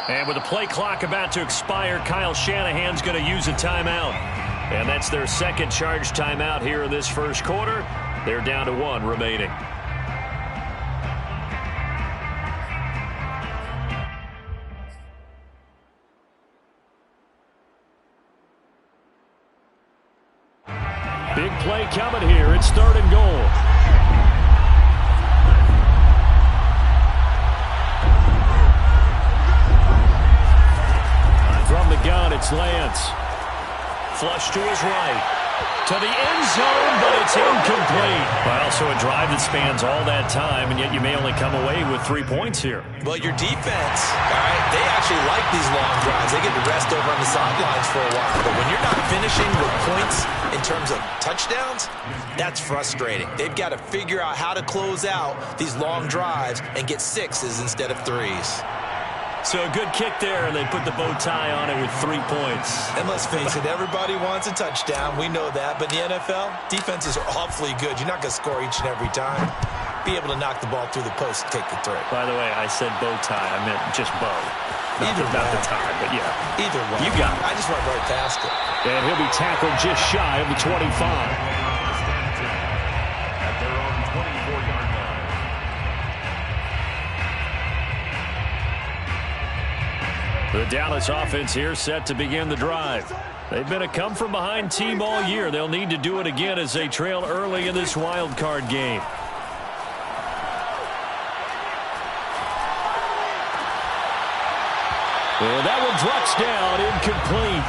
And with the play clock about to expire, Kyle Shanahan's going to use a timeout. And that's their second charge timeout here in this first quarter. They're down to 1 remaining. Big play coming here. It's 3rd and goal. From the gun, it's Lance. Flush to his right. To the end zone, but it's incomplete. Well, so a drive that spans all that time, and yet you may only come away with 3 points here. Well, your defense, all right, they actually like these long drives. They get to rest over on the sidelines for a while. But when you're not finishing with points in terms of touchdowns, that's frustrating. They've got to figure out how to close out these long drives and get 6s instead of 3s. So a good kick there, and they put the bow tie on it with 3 points. And let's face it, everybody wants a touchdown. We know that. But in the NFL, defenses are awfully good. You're not going to score each and every time. Be able to knock the ball through the post and take the throw. By the way, I said bow tie. I meant just bow. Not the tie, but yeah. Either way. You got it. I just went right past it. And he'll be tackled just shy of the 25. At their own 24-yard line. The Dallas offense here set to begin the drive. They've been a come-from-behind team all year. They'll need to do it again as they trail early in this wild card game. And that one drops down, incomplete.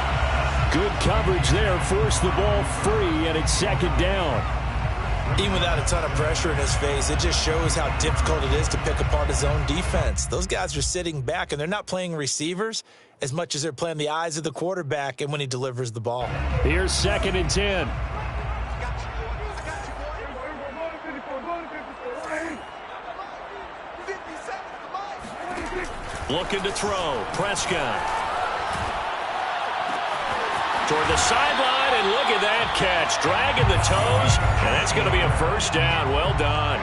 Good coverage there, forced the ball free, and it's 2nd down. Even without a ton of pressure in his face, it just shows how difficult it is to pick apart his own defense. Those guys are sitting back, and they're not playing receivers as much as they're playing the eyes of the quarterback and when he delivers the ball. Here's 2nd and 10. Looking to throw. Prescott. Toward the sideline, and look at that catch. Dragging the toes, and that's going to be a 1st down. Well done.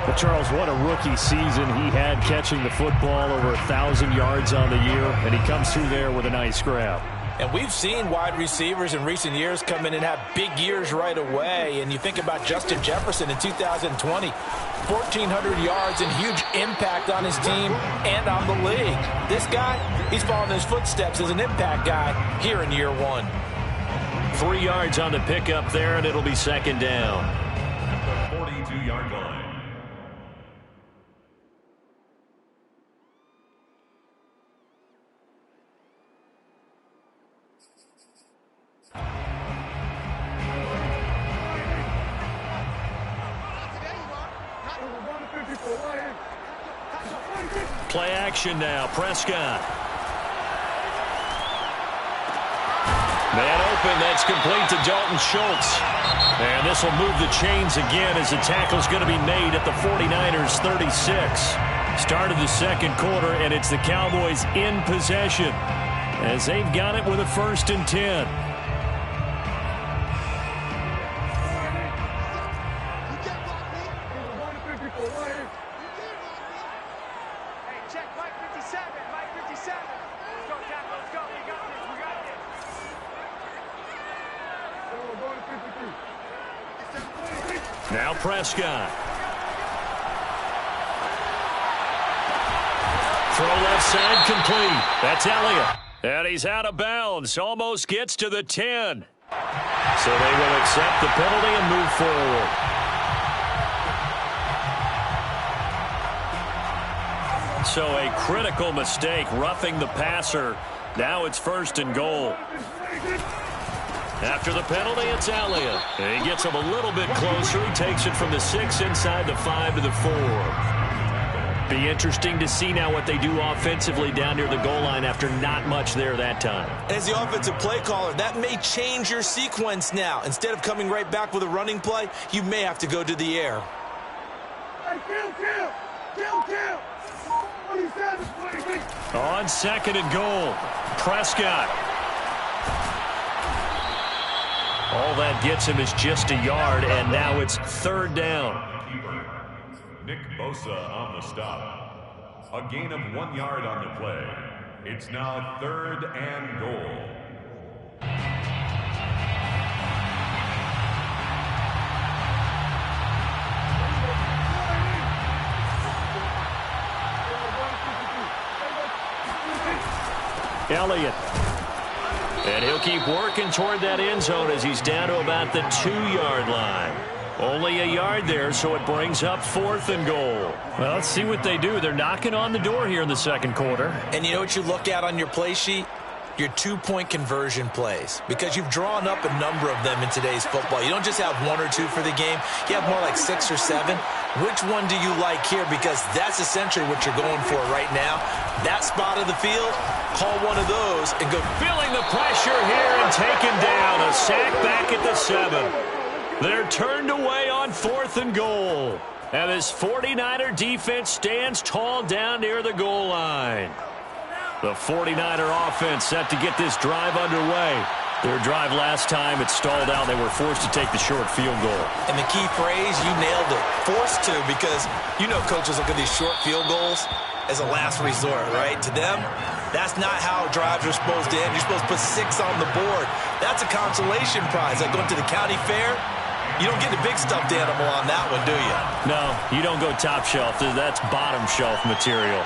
Well, Charles, what a rookie season he had catching the football, over 1,000 yards on the year, and he comes through there with a nice grab. And we've seen wide receivers in recent years come in and have big years right away. And you think about Justin Jefferson in 2020, 1,400 yards and huge impact on his team and on the league. This guy, he's following his footsteps as an impact guy here in year 1. 3 yards on the pickup there, and it'll be 2nd down. At the 42-yard line. Play action now. Prescott. Man open. That's complete to Dalton Schultz. And this will move the chains again as the tackle's going to be made at the 49ers 36. Start of the 2nd quarter, and it's the Cowboys in possession as they've got it with a 1st and 10. Now Prescott. Throw left side complete. That's Elliott. And he's out of bounds. Almost gets to the 10. So they will accept the penalty and move forward. So a critical mistake, roughing the passer. Now it's 1st and goal. After the penalty, it's Elliott. And he gets him a little bit closer. He takes it from the 6 inside the 5 to the 4. Be interesting to see now what they do offensively down near the goal line after not much there that time. As the offensive play caller, that may change your sequence now. Instead of coming right back with a running play, you may have to go to the air. On 2nd and goal, Prescott. All that gets him is just a yard, and now it's 3rd down. Nick Bosa on the stop. A gain of 1 yard on the play. It's now 3rd and goal. Elliott. And he'll keep working toward that end zone as he's down to about the 2-yard line. Only a yard there, so it brings up 4th and goal. Well, let's see what they do. They're knocking on the door here in the second quarter. And you know what you look at on your play sheet? Your 2-point conversion plays, because you've drawn up a number of them in today's football. You don't just have 1 or 2 for the game. You have more like 6 or 7. Which one do you like here? Because that's essentially what you're going for right now. That spot of the field, call one of those and go. Feeling the pressure here and taken down. A sack back at the 7. They're turned away on 4th and goal. And this 49er defense stands tall down near the goal line. The 49er offense set to get this drive underway. Their drive last time, it stalled out. They were forced to take the short field goal. And the key phrase, you nailed it. Forced to, because you know coaches look at these short field goals as a last resort, right? To them, that's not how drives are supposed to end. You're supposed to put 6 on the board. That's a consolation prize. Like going to the county fair, you don't get the big stuffed animal on that one, do you? No, you don't go top shelf. That's bottom shelf material.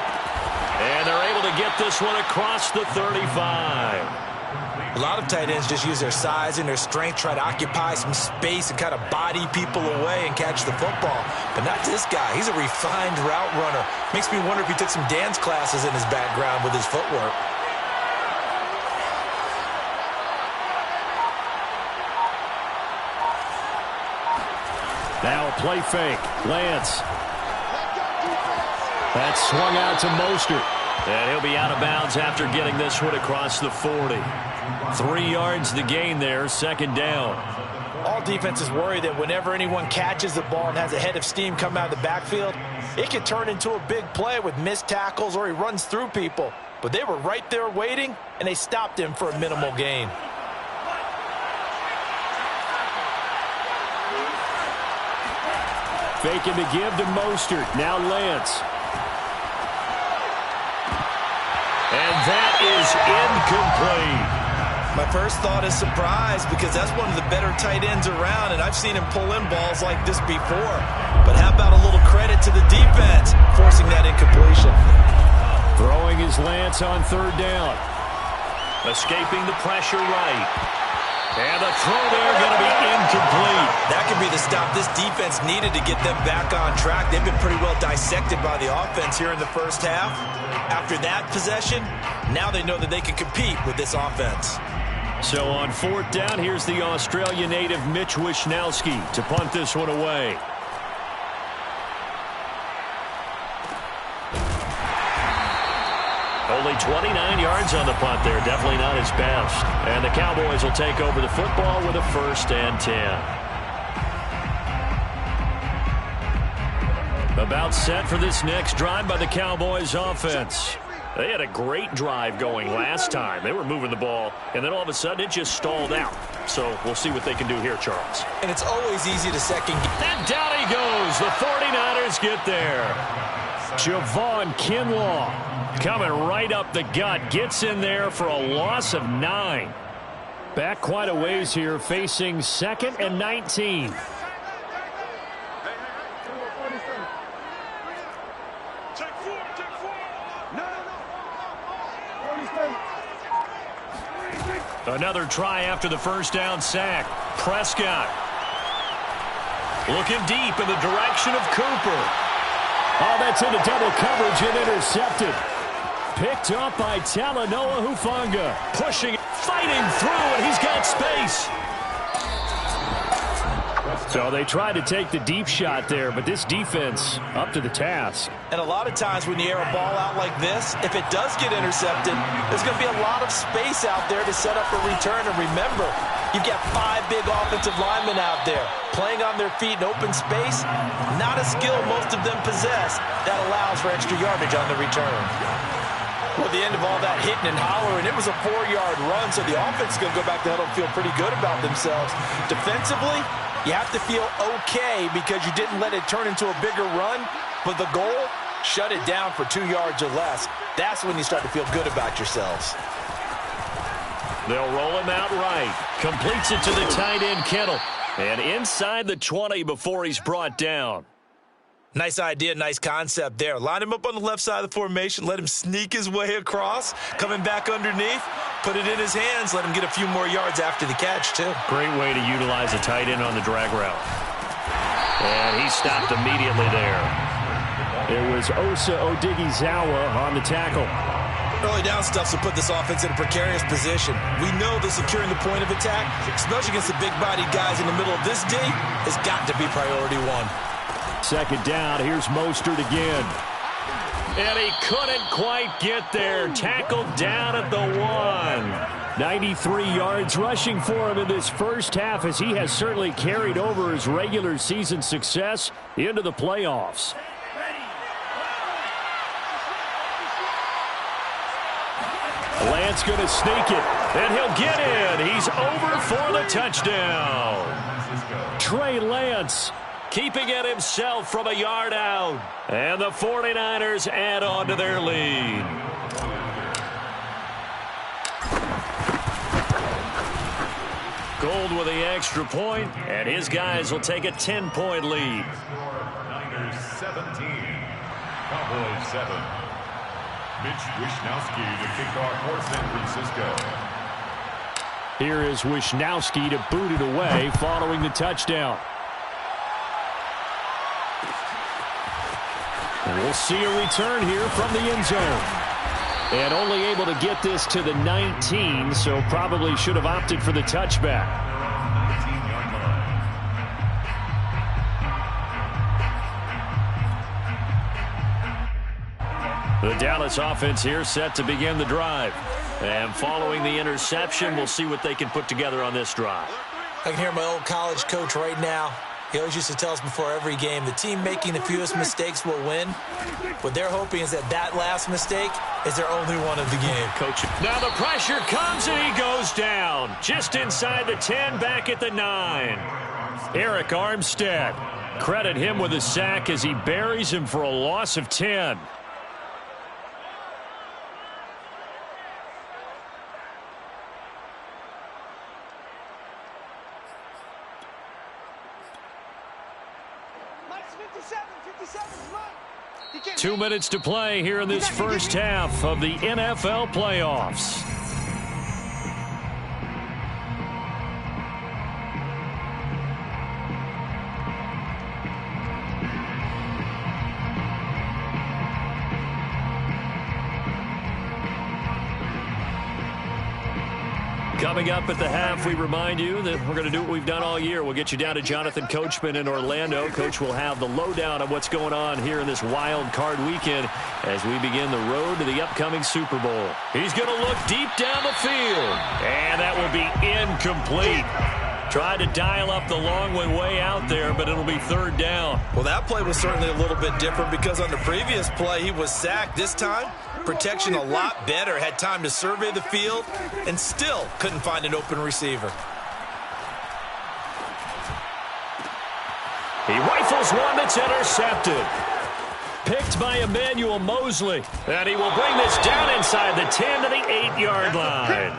And they're able to get this one across the 35. A lot of tight ends just use their size and their strength, try to occupy some space and kind of body people away and catch the football. But not this guy. He's a refined route runner. Makes me wonder if he took some dance classes in his background with his footwork. Now a play fake. Lance. That's swung out to Mostert. And he'll be out of bounds after getting this one across the 40. 3 yards the gain there, 2nd down. All defenses worry that whenever anyone catches the ball and has a head of steam come out of the backfield, it can turn into a big play with missed tackles or he runs through people. But they were right there waiting, and they stopped him for a minimal gain. Faking to give to Mostert. Now Lance. And that is incomplete. My first thought is surprise, because that's one of the better tight ends around, and I've seen him pull in balls like this before. But how about a little credit to the defense forcing that incompletion? Throwing his Lance on 3rd down. Escaping the pressure right. And the throw there going to be incomplete. That could be the stop this defense needed to get them back on track. They've been pretty well dissected by the offense here in the first half. After that possession, now they know that they can compete with this offense. So on 4th down, here's the Australia native Mitch Wishnowsky to punt this one away. Only 29 yards on the punt there. Definitely not his best. And the Cowboys will take over the football with a 1st and 10. About set for this next drive by the Cowboys offense. They had a great drive going last time. They were moving the ball, and then all of a sudden it just stalled out. So we'll see what they can do here, Charles. And it's always easy to second. And down he goes. The 49ers get there. Javon Kinlaw coming right up the gut. Gets in there for a loss of 9. Back quite a ways here, facing 2nd and 19. Another try after the 1st down sack. Prescott looking deep in the direction of Cooper. Oh, that's into double coverage and intercepted. Picked up by Talanoa Hufanga. Pushing, fighting through, and he's got space. So they tried to take the deep shot there, but this defense up to the task. And a lot of times when you air a ball out like this, if it does get intercepted, there's going to be a lot of space out there to set up a return. And remember, you've got 5 big offensive linemen out there playing on their feet in open space. Not a skill most of them possess that allows for extra yardage on the return. Well, at the end of all that hitting and hollering, it was a 4-yard run, so the offense is going to go back to huddle and feel pretty good about themselves. Defensively, you have to feel okay because you didn't let it turn into a bigger run, but the goal shut it down for 2 yards or less. That's when you start to feel good about yourselves. They'll roll him out right. Completes it to the tight end, Kittle. And inside the 20 before he's brought down. Nice idea, nice concept there. Line him up on the left side of the formation. Let him sneak his way across. Coming back underneath. Put it in his hands. Let him get a few more yards after the catch, too. Great way to utilize a tight end on the drag route. And he stopped immediately there. It was Osa Odighizuwa on the tackle. Early down stuff to put this offense in a precarious position. We know that securing the point of attack, especially against the big-bodied guys in the middle of this D, has got to be priority one. Second down, here's Mostert again. And he couldn't quite get there. Tackled down at the 1. 93 yards rushing for him in this first half, as he has certainly carried over his regular season success into the playoffs. Lance going to sneak it, and he'll get in. He's over for the touchdown. Trey Lance keeping it himself from a yard out. And the 49ers add on to their lead. Gold with the extra point, and his guys will take a 10-point lead. Niners 17, Cowboys 7. Mitch Wishnowsky to kick off for San Francisco. Here is Wishnowsky to boot it away following the touchdown. And we'll see a return here from the end zone. And only able to get this to the 19, so probably should have opted for the touchback. The Dallas offense here set to begin the drive. And following the interception, we'll see what they can put together on this drive. I can hear my old college coach right now. He always used to tell us before every game, the team making the fewest mistakes will win. What they're hoping is that that last mistake is their only one of the game. Coach. Now the pressure comes and he goes down. Just inside the 10, back at the 9. Eric Armstead. Credit him with a sack as he buries him for a loss of 10. Two minutes to play here in this first half of the NFL playoffs. Coming up at the half, we remind you that we're going to do what we've done all year. We'll get you down to Jonathan Coachman in Orlando. Coach will have the lowdown of what's going on here in this wild card weekend as we begin the road to the upcoming Super Bowl. He's going to look deep down the field, and that will be incomplete. Tried to dial up the long one way out there, but it'll be third down. Well, that play was certainly a little bit different because on the previous play, he was sacked. This time, protection a lot better. Had time to survey the field and still couldn't find an open receiver. He rifles one that's intercepted. Picked by Emmanuel Mosley. And he will bring this down inside the 10 to the 8-yard line.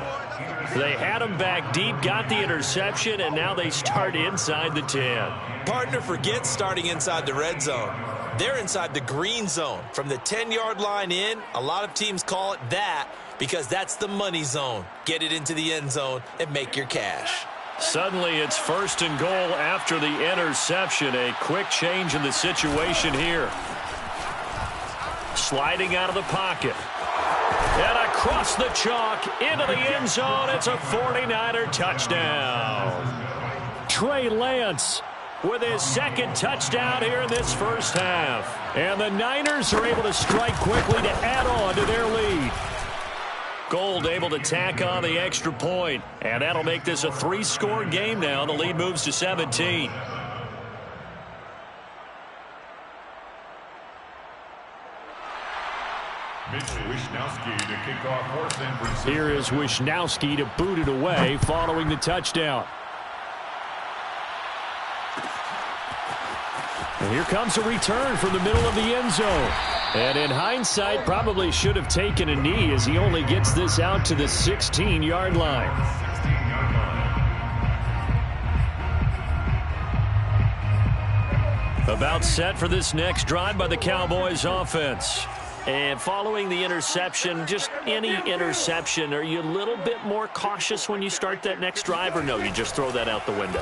They had him back deep, got the interception, and now they start inside the 10. Partner forgets starting inside the red zone. They're inside the green zone. From the 10-yard line in, a lot of teams call it that because that's the money zone. Get it into the end zone and make your cash. Suddenly it's first and goal after the interception. A quick change in the situation here. Sliding out of the pocket. And across the chalk into the end zone. It's a 49er touchdown. Trey Lance with his second touchdown here in this first half. And the Niners are able to strike quickly to add on to their lead. Gold able to tack on the extra point. And that'll make this a 3-score game now. The lead moves to 17. Mitch Wishnowsky to kick off for San Francisco. Here is Wishnowsky to boot it away following the touchdown. here comes a return from the middle of the end zone. And in hindsight, probably should have taken a knee as he only gets this out to the 16-yard line. About set for this next drive by the Cowboys offense. And following the interception, just any interception, are you a little bit more cautious when you start that next drive, or no, you just throw that out the window?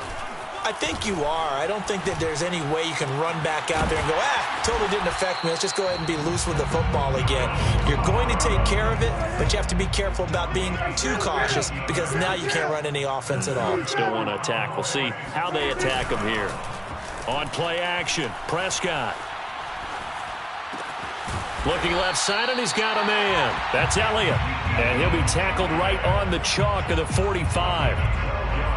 I think you are. I don't think that there's any way you can run back out there and go, totally didn't affect me. Let's just go ahead and be loose with the football again. You're going to take care of it, but you have to be careful about being too cautious because now you can't run any offense at all. Still want to attack. We'll see how they attack him here. On play action, Prescott. Looking left side, and he's got a man. That's Elliott. And he'll be tackled right on the chalk of the 45.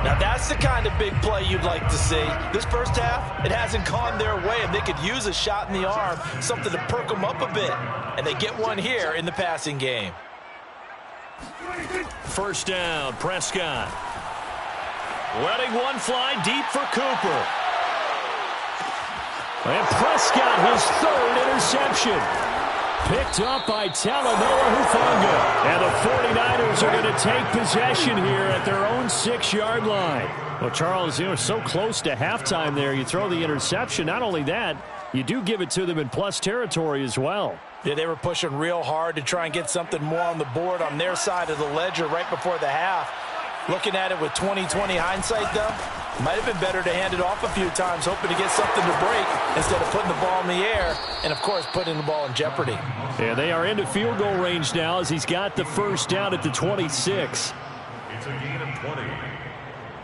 Now, that's the kind of big play you'd like to see. This first half, it hasn't gone their way, and they could use a shot in the arm, something to perk them up a bit. And they get one here in the passing game. First down, Prescott. Letting one fly deep for Cooper. And Prescott, his third interception. Picked up by Talanoa Hufanga. And the 49ers are going to take possession here at their own 6-yard line. Well, Charles, you know, so close to halftime there. You throw the interception. Not only that, you do give it to them in plus territory as well. Yeah, they were pushing real hard to try and get something more on the board on their side of the ledger right before the half. Looking at it with 20/20 hindsight, though, might have been better to hand it off a few times, hoping to get something to break instead of putting the ball in the air and, of course, putting the ball in jeopardy. Yeah, they are into field goal range now as he's got the first down at the 26. It's a gain of 20.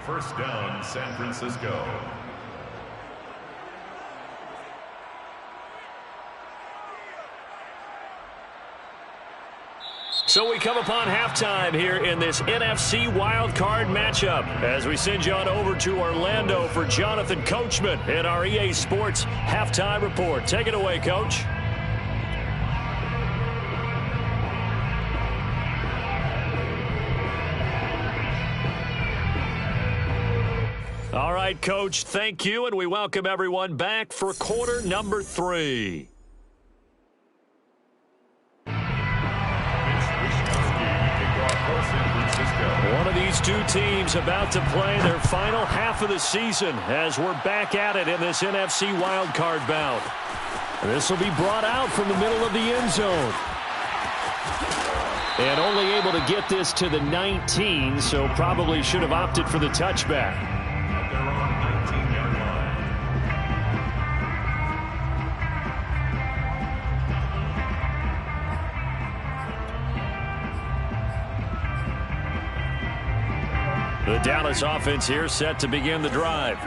First down, San Francisco. So we come upon halftime here in this NFC wildcard matchup as we send you on over to Orlando for Jonathan Coachman in our EA Sports Halftime Report. Take it away, Coach. All right, Coach, thank you, and we welcome everyone back for quarter number 3. One of these two teams about to play their final half of the season as we're back at it in this NFC wildcard bout. This will be brought out from the middle of the end zone. And only able to get this to the 19, so probably should have opted for the touchback. The Dallas offense here set to begin the drive.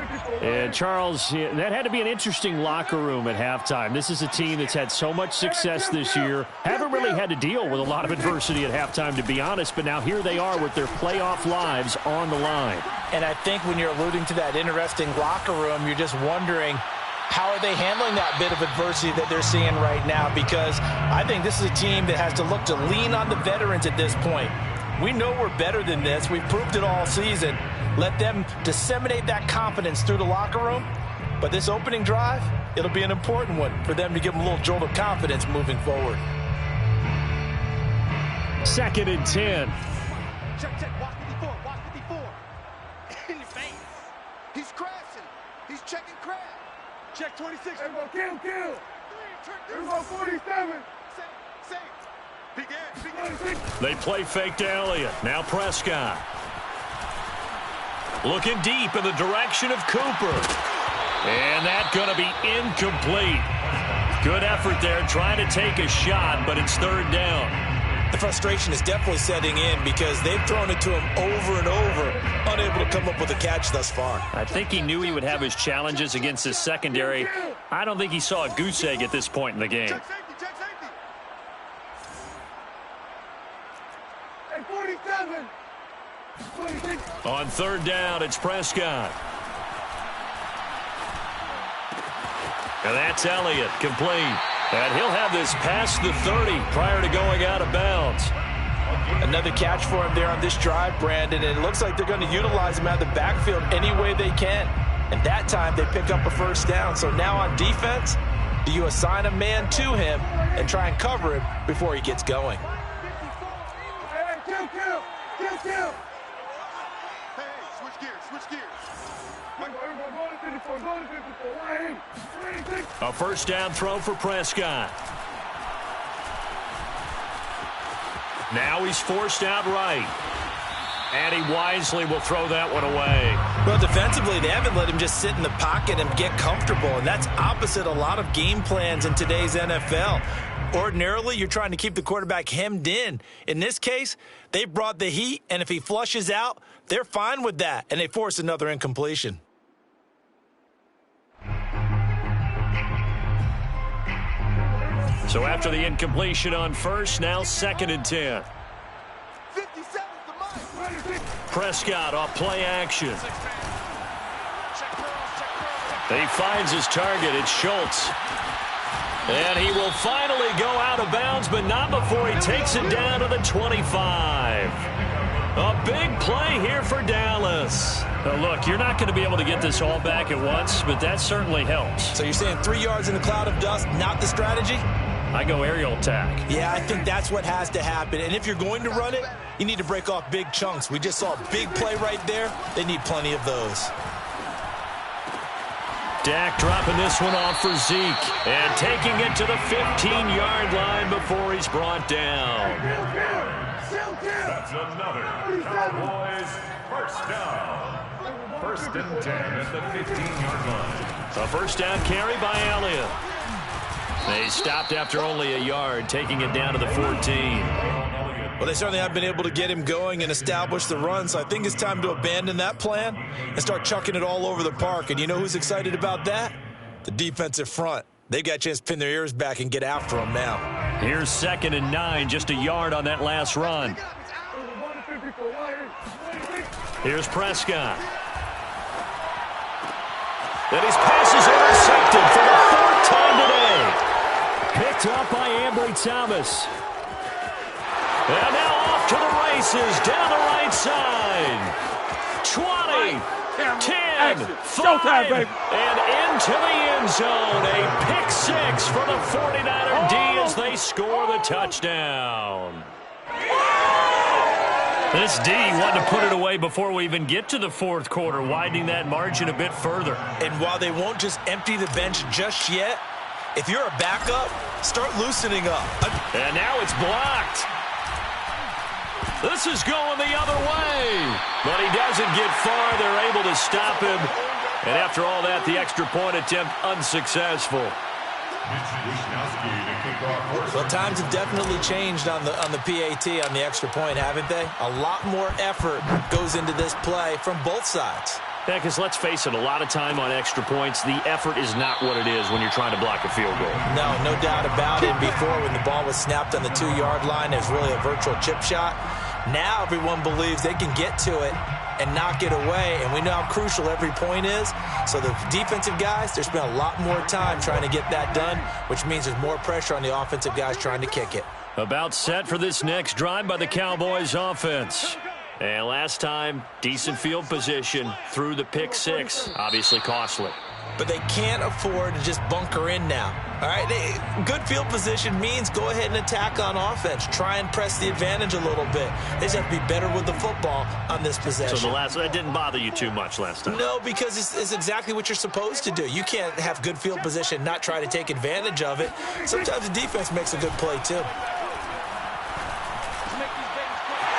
And Charles, that had to be an interesting locker room at halftime. This is a team that's had so much success this year. Haven't really had to deal with a lot of adversity at halftime, to be honest. But now here they are with their playoff lives on the line. And I think when you're alluding to that interesting locker room, you're just wondering, how are they handling that bit of adversity that they're seeing right now? Because I think this is a team that has to look to lean on the veterans at this point. We know we're better than this. We've proved it all season. Let them disseminate that confidence through the locker room. But this opening drive, it'll be an important one for them to give them a little jolt of confidence moving forward. 2nd and 10. Check, check. Watch 54. Watch 54. In your face. He's crashing. He's checking crash. Check 26. Hey, go kill. Here we go 47. Save. They play fake to Elliott. Now Prescott. Looking deep in the direction of Cooper. And that's going to be incomplete. Good effort there trying to take a shot, but it's 3rd down. The frustration is definitely setting in because they've thrown it to him over and over, unable to come up with a catch thus far. I think he knew he would have his challenges against his secondary. I don't think he saw a goose egg at this point in the game. On 3rd down, it's Prescott. And that's Elliott, complete. And he'll have this past the 30 prior to going out of bounds. Another catch for him there on this drive, Brandon. And it looks like they're going to utilize him out of the backfield any way they can. And that time they pick up a first down. So now on defense, do you assign a man to him and try and cover him before he gets going? A first down throw for Prescott. Now he's forced out right. And he wisely will throw that one away. Well, defensively, they haven't let him just sit in the pocket and get comfortable, and that's opposite a lot of game plans in today's NFL. Ordinarily, you're trying to keep the quarterback hemmed in. In this case, they brought the heat, and if he flushes out, they're fine with that, and they force another incompletion. So after the incompletion on first, now 2nd and 10. Prescott off play action. He finds his target. It's Schultz. And he will finally go out of bounds, but not before he takes it down to the 25. A big play here for Dallas. Now look, you're not going to be able to get this all back at once, but that certainly helps. So you're saying 3 yards in a cloud of dust, not the strategy? I go aerial attack. Yeah, I think that's what has to happen. And if you're going to run it, you need to break off big chunks. We just saw a big play right there. They need plenty of those. Dak dropping this one off for Zeke and taking it to the 15-yard line before he's brought down. That's another Cowboys first down. 1st and 10 at the 15-yard line. A first down carry by Elliott. They stopped after only a yard, taking it down to the 14. Well, they certainly have been able to get him going and establish the run, so I think it's time to abandon that plan and start chucking it all over the park. And you know who's excited about that? The defensive front. They've got a chance to pin their ears back and get after him now. Here's 2nd and 9, just a yard on that last run. Here's Prescott. And his pass is intercepted for the 4th time today. Picked up by Ambry Thomas. And now off to the races, down the right side. 20, 10, 5, and into the end zone. A pick 6 for the 49er D as they score the touchdown. This D wanted to put it away before we even get to the 4th quarter, widening that margin a bit further. And while they won't just empty the bench just yet, if you're a backup, start loosening up. And now it's blocked. This is going the other way. But he doesn't get far. They're able to stop him. And after all that, the extra point attempt unsuccessful. Well, times have definitely changed on the PAT, on the extra point, haven't they? A lot more effort goes into this play from both sides. Yeah, because let's face it, a lot of time on extra points, the effort is not what it is when you're trying to block a field goal. No doubt about it. Before, when the ball was snapped on the 2-yard line, it was really a virtual chip shot. Now everyone believes they can get to it and knock it away, and we know how crucial every point is. So the defensive guys, there's been a lot more time trying to get that done, which means there's more pressure on the offensive guys trying to kick it. About set for this next drive by the Cowboys offense. And last time, decent field position through the pick 6, obviously costly. But they can't afford to just bunker in now. All right, good field position means go ahead and attack on offense. Try and press the advantage a little bit. They just have to be better with the football on this possession. So that didn't bother you too much last time? No, because it's exactly what you're supposed to do. You can't have good field position and not try to take advantage of it. Sometimes the defense makes a good play too.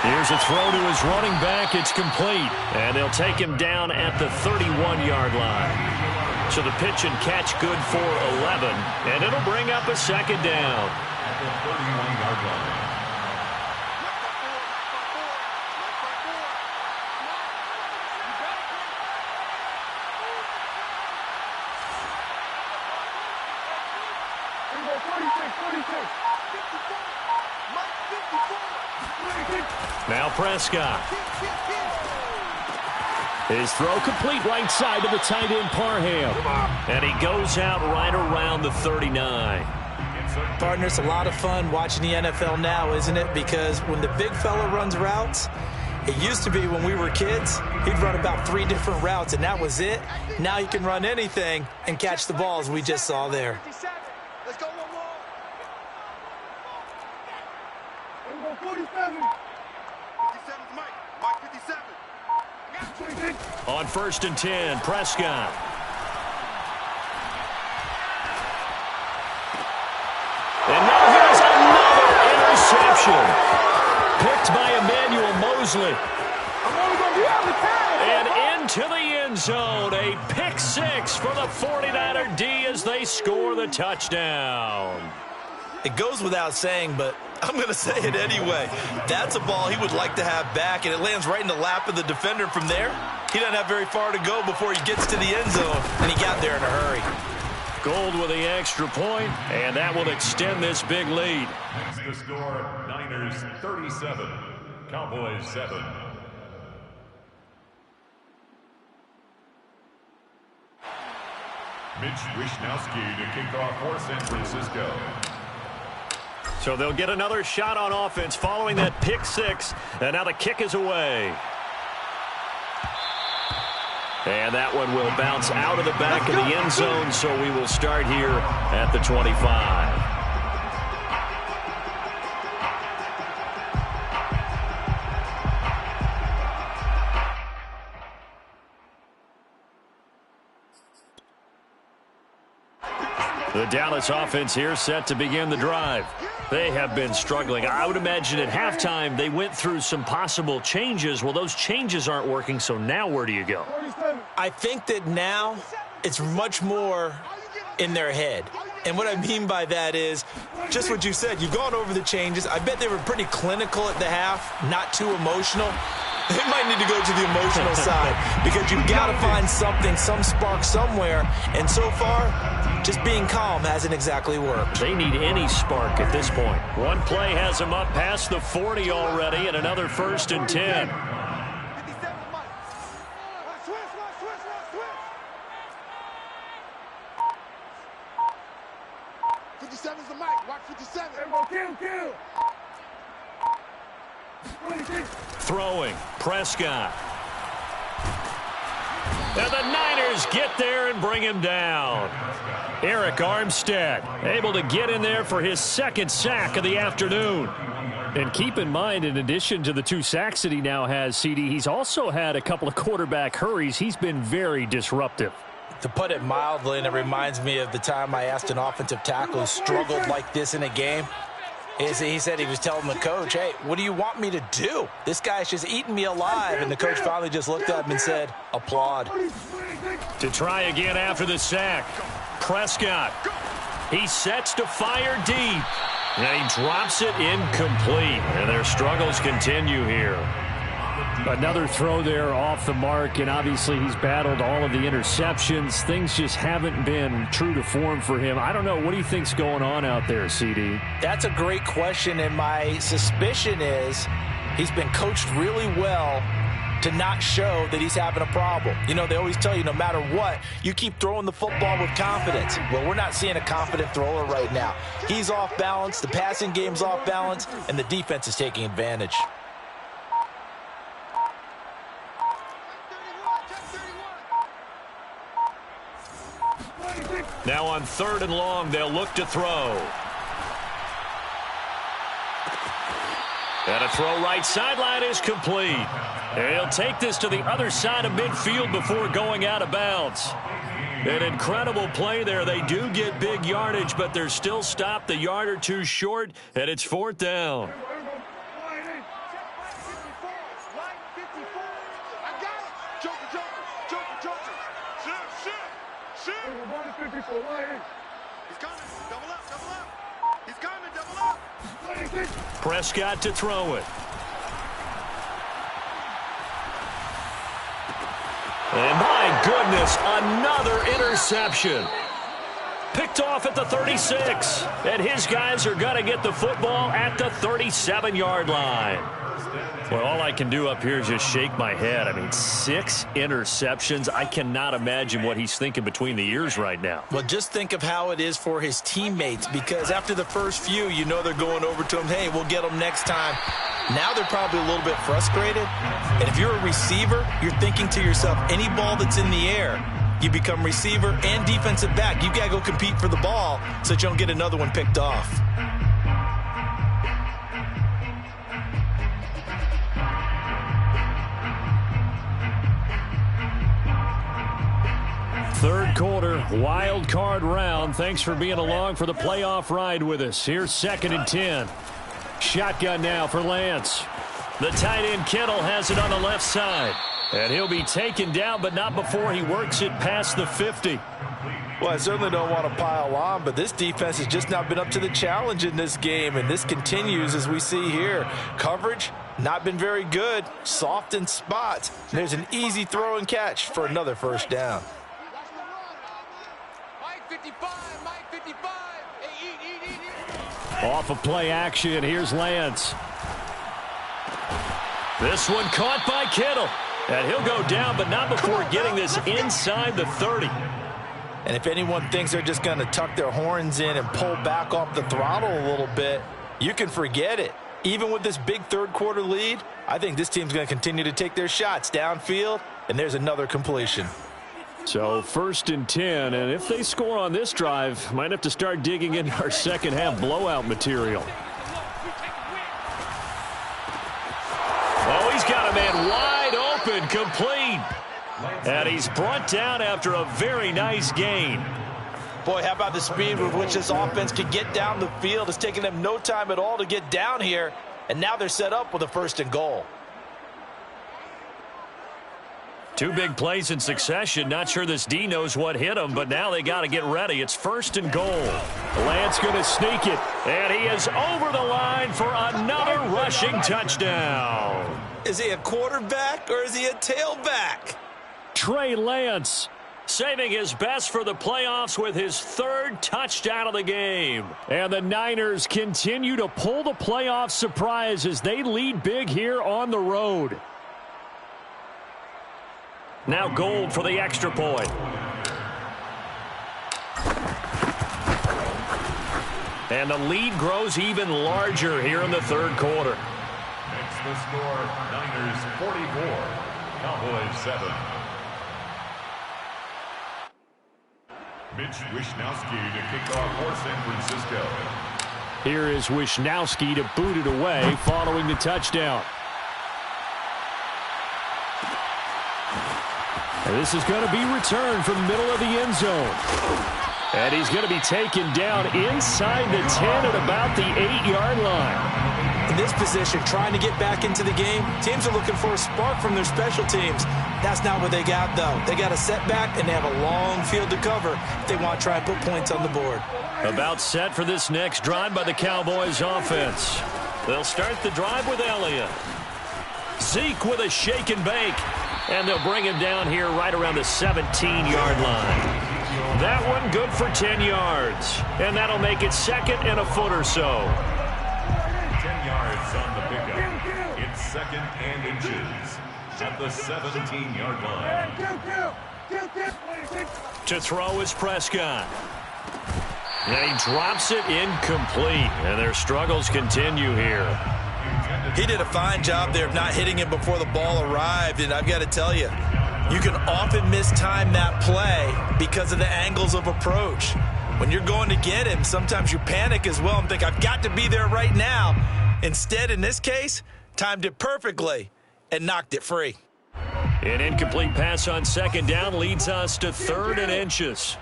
Here's a throw to his running back. It's complete. And they'll take him down at the 31-yard line. So the pitch and catch good for 11. And it'll bring up a 2nd down. At the 31-yard line. Now Prescott. His throw complete right side to the tight end Parham. And he goes out right around the 39. Partner, it's a lot of fun watching the NFL now, isn't it? Because when the big fella runs routes, It used to be when we were kids, he'd run about 3 different routes, and that was it. Now he can run anything and catch the balls we just saw there. Let's go, one more. 47. 57's Mike. Mike 57. On 1st and 10, Prescott. And now here's another interception. Picked by Emmanuel Mosley. And into the end zone. A pick 6 for the 49er D as they score the touchdown. It goes without saying, but I'm going to say it anyway. That's a ball he would like to have back, and it lands right in the lap of the defender from there. He doesn't have very far to go before he gets to the end zone, and he got there in a hurry. Gold with the extra point, and that will extend this big lead. The score, Niners 37, Cowboys 7. Mitch Wishnowsky to kick off for San Francisco. So they'll get another shot on offense following that pick 6, and now the kick is away. And that one will bounce out of the back of the end zone, so we will start here at the 25. The Dallas offense here set to begin the drive. They have been struggling. I would imagine at halftime they went through some possible changes. Well, those changes aren't working, so now where do you go? I think that now it's much more in their head. And what I mean by that is just what you said. You've gone over the changes. I bet they were pretty clinical at the half, not too emotional. They might need to go to the emotional side because you've got to find something, some spark somewhere. And so far, just being calm hasn't exactly worked. They need any spark at this point. One play has them up past the 40 already, and another 1st and 10. 57's the mic. Watch 57. Kill. Throwing, Prescott. And the Niners get there and bring him down. Eric Armstead able to get in there for his 2nd sack of the afternoon. And keep in mind, in addition to the 2 sacks that he now has, CD, he's also had a couple of quarterback hurries. He's been very disruptive. To put it mildly, and it reminds me of the time I asked an offensive tackle who struggled like this in a game. He said he was telling the coach, hey, what do you want me to do? This guy's just eating me alive. And the coach finally just looked at him and said, applaud. To try again after the sack, Prescott. He sets to fire deep. And he drops it incomplete. And their struggles continue here. Another throw there off the mark, and obviously he's battled all of the interceptions. Things just haven't been true to form for him. I don't know. What do you think's going on out there, CD? That's a great question, and my suspicion is he's been coached really well to not show that he's having a problem. You know, they always tell you no matter what, you keep throwing the football with confidence. Well, we're not seeing a confident thrower right now. He's off balance, the passing game's off balance, and the defense is taking advantage. Now on 3rd and long, they'll look to throw. And a throw right sideline is complete. And he'll take this to the other side of midfield before going out of bounds. An incredible play there. They do get big yardage, but they're still stopped a yard or 2 short, and it's 4th down. He's coming. Double up. He's coming. Double up. Prescott to throw it. And my goodness, another interception. Picked picked off at the 36. And his guys are going to get the football at the 37-yard line. Well, all I can do up here is just shake my head. I mean, 6 interceptions. I cannot imagine what he's thinking between the ears right now. Well, just think of how it is for his teammates, because after the first few, you know they're going over to him, hey, we'll get them next time. Now they're probably a little bit frustrated. And if you're a receiver, you're thinking to yourself, any ball that's in the air, you become receiver and defensive back. You got to go compete for the ball so that you don't get another one picked off. Third quarter, wild card round. Thanks for being along for the playoff ride with us. Here's 2nd and 10. Shotgun now for Lance. The tight end Kittle has it on the left side. And he'll be taken down, but not before he works it past the 50. Well, I certainly don't want to pile on, but this defense has just not been up to the challenge in this game, and this continues as we see here. Coverage, not been very good. Soft in spots. There's an easy throw and catch for another first down. Off of play action, here's Lance. This one caught by Kittle. And he'll go down, but not before getting this inside the 30. And if anyone thinks they're just going to tuck their horns in and pull back off the throttle a little bit, you can forget it. Even with this big third quarter lead, I think this team's going to continue to take their shots downfield, and there's another completion. So 1st and 10, and if they score on this drive, might have to start digging into our second half blowout material. Oh, he's got a man wide open, complete. And he's brought down after a very nice gain. Boy, how about the speed with which this offense can get down the field? It's taken them no time at all to get down here, and now they're set up with a 1st and goal. 2 big plays in succession. Not sure this D knows what hit him, but now they got to get ready. It's 1st and goal. Lance going to sneak it, and he is over the line for another rushing touchdown. Is he a quarterback or is he a tailback? Trey Lance saving his best for the playoffs with his 3rd touchdown of the game. And the Niners continue to pull the playoff surprise as they lead big here on the road. Now Gold for the extra point. And the lead grows even larger here in the 3rd quarter. Makes the score Niners 44, Cowboys 7. Mitch Wishnowsky to kick off for San Francisco. Here is Wishnowsky to boot it away following the touchdown. And this is going to be returned from the middle of the end zone. And he's going to be taken down inside the 10 at about the 8-yard line. In this position, trying to get back into the game, teams are looking for a spark from their special teams. That's not what they got, though. They got a setback, and they have a long field to cover if they want to try and put points on the board. About set for this next drive by the Cowboys offense. They'll start the drive with Elliott. Zeke with a shake and bake. And they'll bring him down here right around the 17-yard line. That one good for 10 yards. And that'll make it 2nd and a foot or so. 10 yards on the pickup. It's 2nd and inches at the 17-yard line. To throw is Prescott. And he drops it incomplete. And their struggles continue here. He did a fine job there of not hitting him before the ball arrived, and I've got to tell you, you can often mistime that play because of the angles of approach. When you're going to get him, sometimes you panic as well and think, I've got to be there right now. Instead, in this case, timed it perfectly and knocked it free. An incomplete pass on 2nd down leads us to 3rd and inches.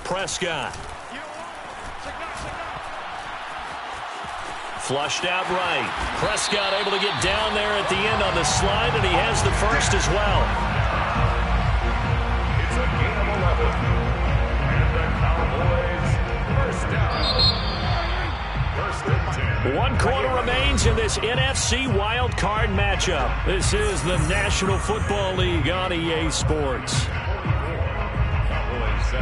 Prescott. Flushed out right. Prescott able to get down there at the end on the slide, and he has the first as well. It's a gain of 11. And the Cowboys first down. 1st and 10. 1 quarter remains in this NFC wild card matchup. This is the National Football League on EA Sports. Cowboys 7,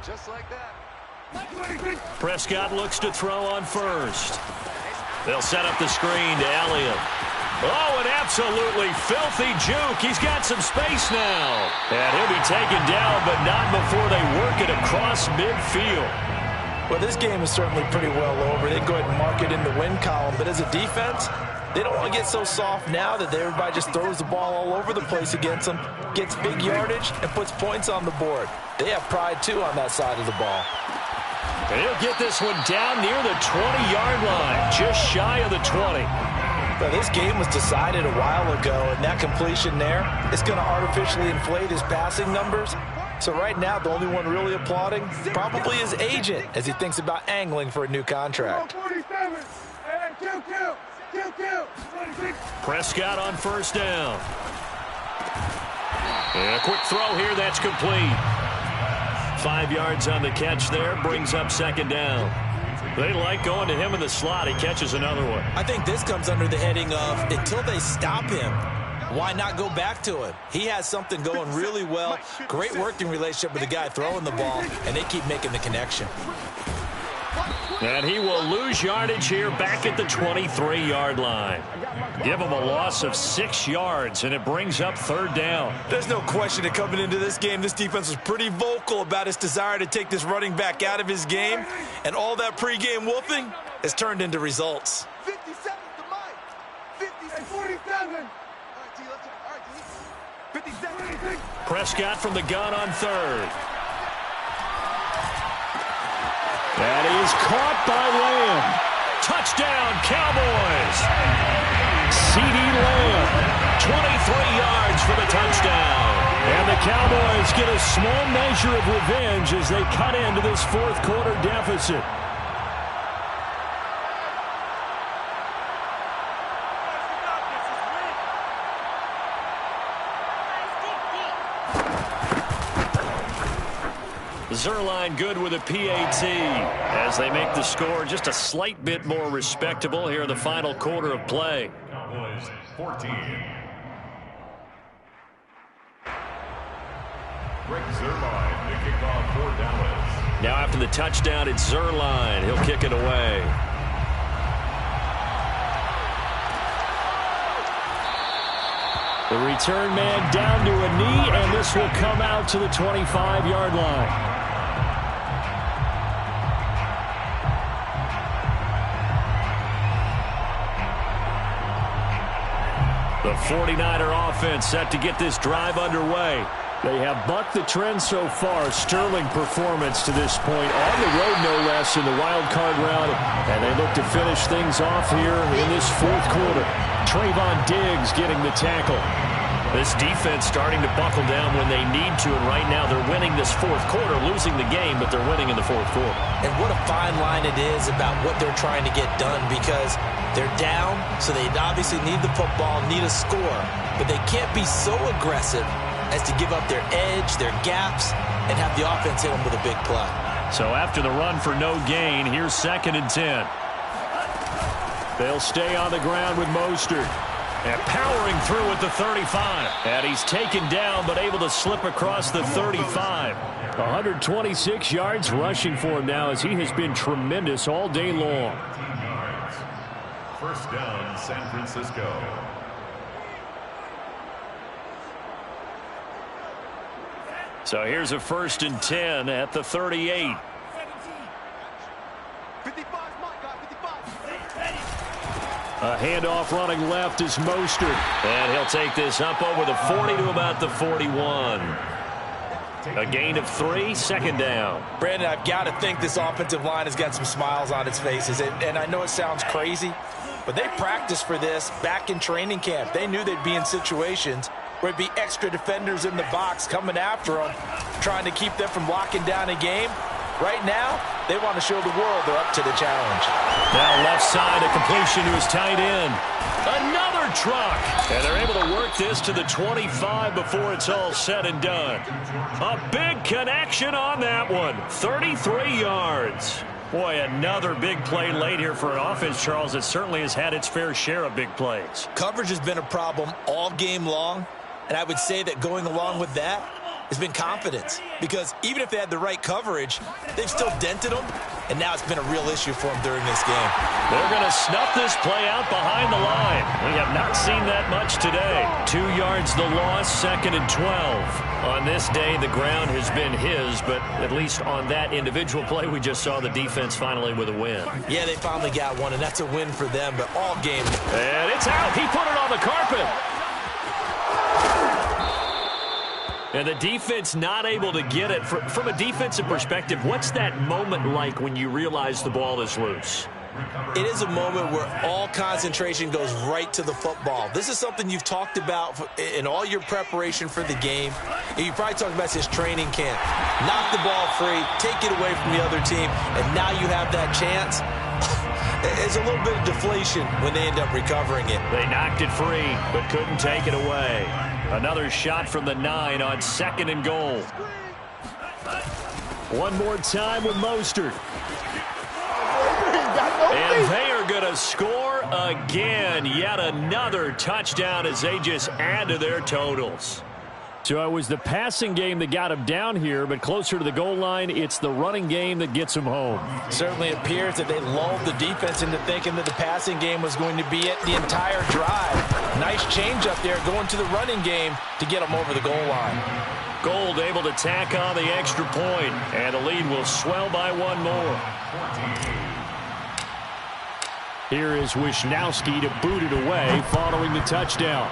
Just like that. Prescott looks to throw on first. They'll set up the screen to Elliott. Oh, an absolutely filthy juke. He's got some space now. And he'll be taken down, but not before they work it across midfield. Well, this game is certainly pretty well over. They go ahead and mark it in the win column. But as a defense, they don't want to get so soft now that everybody just throws the ball all over the place against them, gets big yardage, and puts points on the board. They have pride, too, on that side of the ball. And he'll get this one down near the 20-yard line, just shy of the 20. Well, this game was decided a while ago, and that completion there is going to artificially inflate his passing numbers. So right now, the only one really applauding probably his agent as he thinks about angling for a new contract. Prescott on first down. And a quick throw here, that's complete. 5 yards on the catch there, brings up second down. They like going to him in the slot. He catches another one. I think this comes under the heading of until they stop him, why not go back to him? He has something going really well. Great working relationship with the guy throwing the ball, and they keep making the connection. And he will lose yardage here back at the 23-yard line. Give him a loss of 6 yards, and it brings up third down. There's no question that coming into this game, this defense was pretty vocal about its desire to take this running back out of his game, and all that pregame wolfing has turned into results. 57 to Mike. 47. 57. Prescott from the gun on third. That is caught by Lamb. Touchdown, Cowboys. C.D. Lamb, 23 yards for the touchdown. And the Cowboys get a small measure of revenge as they cut into this fourth quarter deficit. Zerline good with a PAT as they make the score just a slight bit more respectable here in the final quarter of play. Cowboys 14. Greg Zerline, the kickoff for Dallas. Now after the touchdown, it's Zerline. He'll kick it away. The return man down to a knee, and this will come out to the 25-yard line. The 49er offense set to get this drive underway. They have bucked the trend so far. Sterling performance to this point. On the road, no less, in the wild card round. And they look to finish things off here in this fourth quarter. Trayvon Diggs getting the tackle. This defense starting to buckle down when they need to. And right now they're winning this fourth quarter, losing the game, but they're winning in the fourth quarter. And what a fine line it is about what they're trying to get done, because they're down, so they obviously need the football, need a score. But they can't be so aggressive as to give up their edge, their gaps, and have the offense hit them with a big play. So after the run for no gain, here's 2nd and 10. They'll stay on the ground with Mostert. And powering through at the 35. And he's taken down, but able to slip across the 35. 126 yards rushing for him now, as he has been tremendous all day long. 15 yards. First down, San Francisco. So here's a 1st and 10 at the 38. 55, Mike, guys, 55. A handoff running left is Mostert. And he'll take this up over the 40 to about the 41. A gain of 3, 2nd down. Brandon, I've got to think this offensive line has got some smiles on its faces. And I know it sounds crazy, but they practiced for this back in training camp. They knew they'd be in situations where it'd be extra defenders in the box coming after them, trying to keep them from locking down a game. Right now, they want to show the world they're up to the challenge. Now left side, a completion to his tight end. Another truck. And they're able to work this to the 25 before it's all said and done. A big connection on that one. 33 yards. Boy, another big play late here for an offense, Charles, that certainly has had its fair share of big plays. Coverage has been a problem all game long, and I would say that going along with that, has been confidence. Because even if they had the right coverage, they've still dented them, and now it's been a real issue for them during this game. They're going to snuff this play out behind the line. We have not seen that much today. 2 yards the loss, 2nd and 12. On this day, the ground has been his, but at least on that individual play, we just saw the defense finally with a win. Yeah, they finally got one, and that's a win for them, but all game. And it's out. He put it on the carpet. And the defense not able to get it. From a defensive perspective, what's that moment like when you realize the ball is loose? It is a moment where all concentration goes right to the football. This is something you've talked about in all your preparation for the game. And you probably talked about this training camp. Knock the ball free, take it away from the other team, and now you have that chance. It's a little bit of deflation when they end up recovering it. They knocked it free, but couldn't take it away. Another shot from the 9 on 2nd and goal. One more time with Mostert. And they are going to score again. Yet another touchdown as they just add to their totals. So it was the passing game that got him down here, but closer to the goal line, it's the running game that gets him home. Certainly appears that they lulled the defense into thinking that the passing game was going to be it the entire drive. Nice change up there going to the running game to get them over the goal line. Gold able to tack on the extra point, and the lead will swell by one more. Here is Wisnowski to boot it away following the touchdown.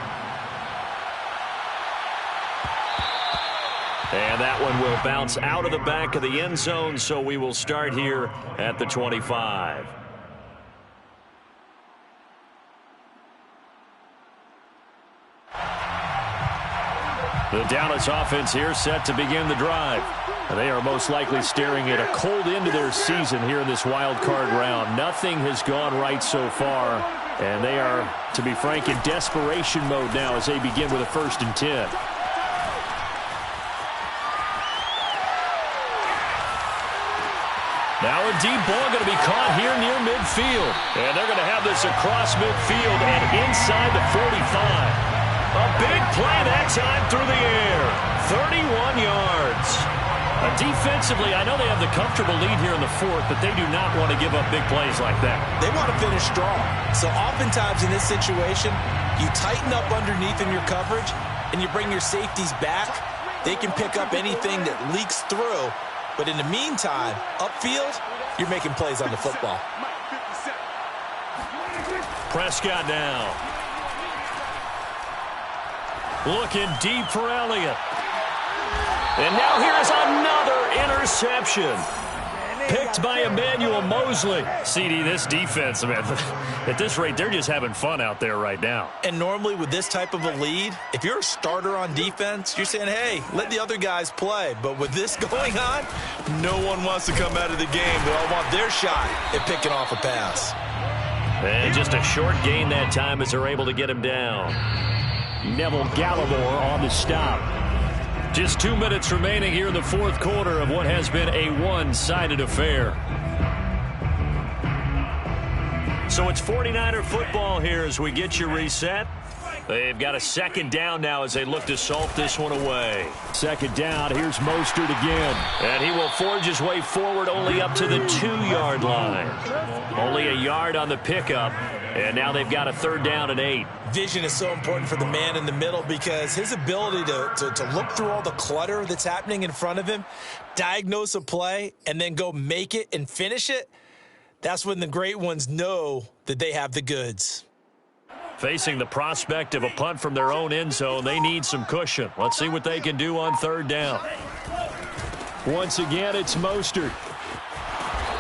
And that one will bounce out of the back of the end zone, so we will start here at the 25. The Dallas offense here set to begin the drive. They are most likely staring at a cold end to their season here in this wild card round. Nothing has gone right so far, and they are, to be frank, in desperation mode now as they begin with a 1st and 10. Now a deep ball going to be caught here near midfield. And they're going to have this across midfield and inside the 45. A big play that time through the air. 31 yards. Defensively, I know they have the comfortable lead here in the 4th, but they do not want to give up big plays like that. They want to finish strong. So oftentimes in this situation, you tighten up underneath in your coverage, and you bring your safeties back. They can pick up anything that leaks through. But in the meantime, upfield, you're making plays on the football. Prescott now. Looking deep for Elliott. And now here's another interception. Picked by Emmanuel Mosley. CD, this defense, man, at this rate, they're just having fun out there right now. And normally with this type of a lead, if you're a starter on defense, you're saying, hey, let the other guys play. But with this going on, no one wants to come out of the game. They all want their shot at picking off a pass. And just a short gain that time as they're able to get him down. Neville Gallimore on the stop. Just 2 minutes remaining here in the 4th quarter of what has been a one-sided affair. So it's 49er football here as we get you reset. They've got a 2nd down now as they look to salt this one away. 2nd down, here's Mostert again. And he will forge his way forward only up to the 2-yard line. Only a yard on the pickup, and now they've got a 3rd down and 8. Vision is so important for the man in the middle because his ability to look through all the clutter that's happening in front of him, diagnose a play, and then go make it and finish it, that's when the great ones know that they have the goods. Facing the prospect of a punt from their own end zone, they need some cushion. Let's see what they can do on 3rd down. Once again, it's Mostert.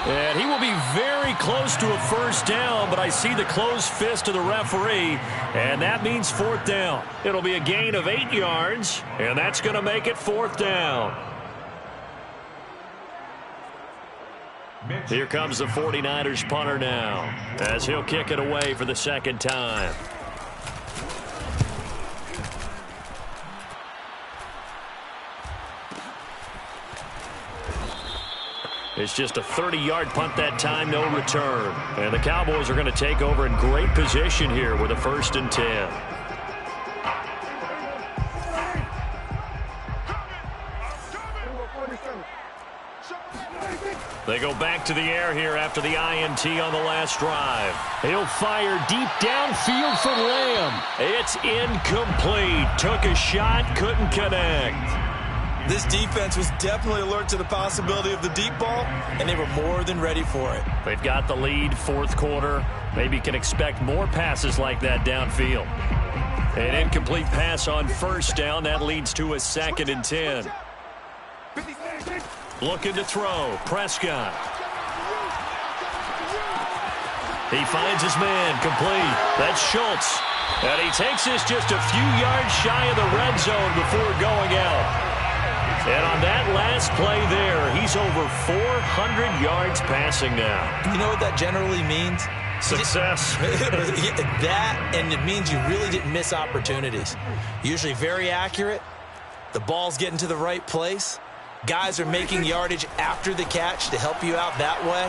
And he will be very close to a 1st down, but I see the closed fist of the referee, and that means 4th down. It'll be a gain of 8 yards, and that's going to make it 4th down. Here comes the 49ers punter now, as he'll kick it away for the 2nd time. It's just a 30-yard punt that time, no return. And the Cowboys are going to take over in great position here with a 1st and 10. They go back to the air here after the INT on the last drive. He'll fire deep downfield for Lamb. It's incomplete. Took a shot, couldn't connect. This defense was definitely alert to the possibility of the deep ball, and they were more than ready for it. They've got the lead, fourth quarter. Maybe can expect more passes like that downfield. An incomplete pass on first down. That leads to a 2nd and 10. Looking to throw. Prescott. He finds his man. Complete. That's Schultz. And he takes this just a few yards shy of the red zone before going out. And on that last play there, he's over 400 yards passing now. You know what that generally means? Success. That, and it means you really didn't miss opportunities. Usually very accurate. The ball's getting to the right place. Guys are making yardage after the catch to help you out that way.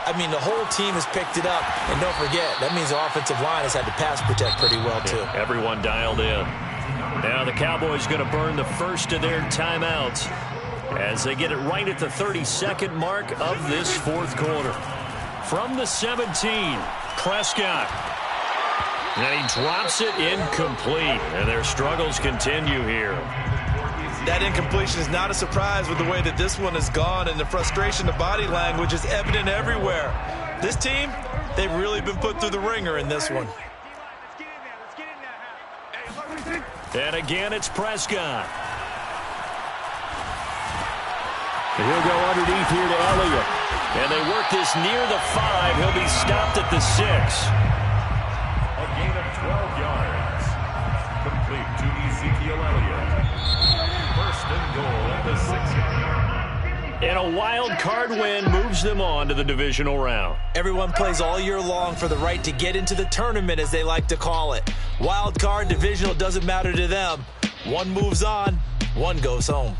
I mean, the whole team has picked it up. And don't forget, that means the offensive line has had to pass protect pretty well, too. Yeah, everyone dialed in. Now the Cowboys going to burn the first of their timeouts as they get it right at the 32nd mark of this fourth quarter. From the 17, Prescott. And he drops it incomplete. And their struggles continue here. That incompletion is not a surprise with the way that this one has gone, and the frustration, the body language is evident everywhere. This team, they've really been put through the ringer in this one. And again, it's Prescott. He'll go underneath here to Elliott. And they work this near the 5. He'll be stopped at the 6. A gain of 12 yards. Complete to Ezekiel Elliott. First and goal at the 6-yard. And a wild card win moves them on to the divisional round. Everyone plays all year long for the right to get into the tournament, as they like to call it. Wild card, divisional, doesn't matter to them. One moves on, one goes home.